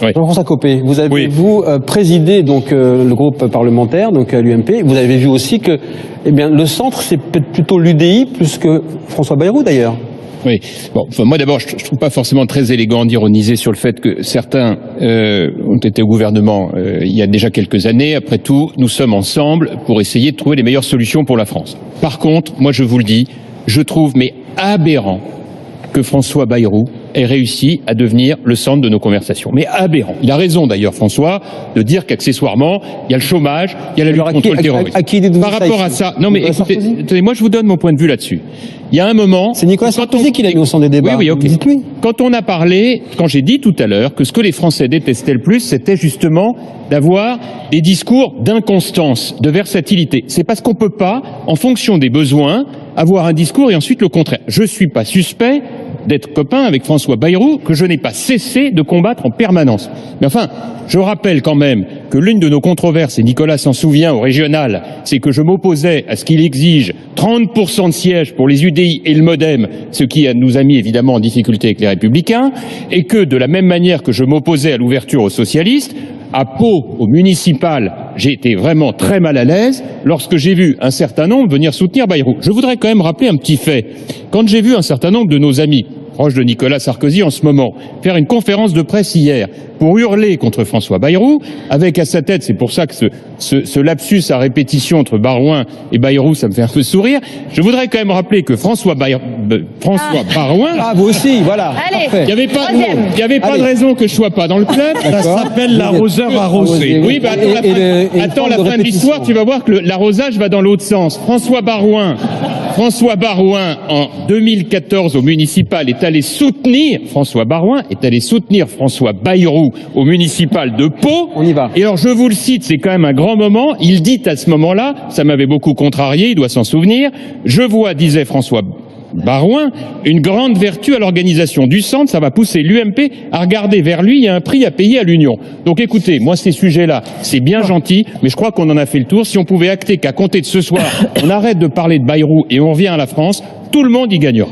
Oui. Jean-François Copé, vous avez, Oui. vous, présidé donc, le groupe parlementaire, donc l'UMP. Vous avez vu aussi que le centre, c'est peut-être plutôt l'UDI plus que François Bayrou, d'ailleurs. Oui. Bon, enfin, moi d'abord, je trouve pas forcément très élégant d'ironiser sur le fait que certains ont été au gouvernement il y a déjà quelques années. Après tout, nous sommes ensemble pour essayer de trouver les meilleures solutions pour la France. Par contre, moi je vous le dis, je trouve aberrant que François Bayrou ait réussi à devenir le centre de nos conversations. Mais aberrant. Il a raison d'ailleurs, François, de dire qu'accessoirement, il y a le chômage, il y a la lutte contre le terrorisme. Par rapport à ça, non mais écoutez, moi je vous donne mon point de vue là-dessus. Il y a un moment... C'est Nicolas Sarkozy qui l'a mis au centre des débats. Oui, ok. Dites-lui. Quand on a parlé, quand j'ai dit tout à l'heure que ce que les Français détestaient le plus, c'était justement d'avoir des discours d'inconstance, de versatilité. C'est parce qu'on peut pas, en fonction des besoins, avoir un discours et ensuite le contraire. Je suis pas suspect d'être copain avec François Bayrou, que je n'ai pas cessé de combattre en permanence. Mais enfin, je rappelle quand même que l'une de nos controverses, et Nicolas s'en souvient au régional, c'est que je m'opposais à ce qu'il exige 30% de sièges pour les UDI et le MoDem, ce qui nous a mis évidemment en difficulté avec les Républicains, et que de la même manière que je m'opposais à l'ouverture aux socialistes, à Pau, au municipal, j'ai été vraiment très mal à l'aise lorsque j'ai vu un certain nombre venir soutenir Bayrou. Je voudrais quand même rappeler un petit fait. Quand j'ai vu un certain nombre de nos amis, proches de Nicolas Sarkozy en ce moment, faire une conférence de presse hier pour hurler contre François Bayrou, avec à sa tête, c'est pour ça que ce lapsus à répétition entre Barouin et Bayrou, ça me fait un peu sourire, je voudrais quand même rappeler que François Barouin... Ah, vous aussi, voilà. Allez, il n'y avait pas de raison que je sois pas dans le club. Ça s'appelle l'arroseur arrosé. Oui, bah attends la fin de l'histoire, tu vas voir que l'arrosage va dans l'autre sens. François Barouin, en 2014 au municipal, est allé soutenir François Bayrou au municipal de Pau. On y va. Et alors je vous le cite, c'est quand même un grand moment. Il dit à ce moment-là, ça m'avait beaucoup contrarié, il doit s'en souvenir, je vois, disait François Barouin, une grande vertu à l'organisation du centre, ça va pousser l'UMP à regarder vers lui, il y a un prix à payer à l'Union. Donc écoutez, moi ces sujets-là, c'est bien gentil, mais je crois qu'on en a fait le tour. Si on pouvait acter qu'à compter de ce soir, on arrête de parler de Bayrou et on revient à la France, tout le monde y gagnera.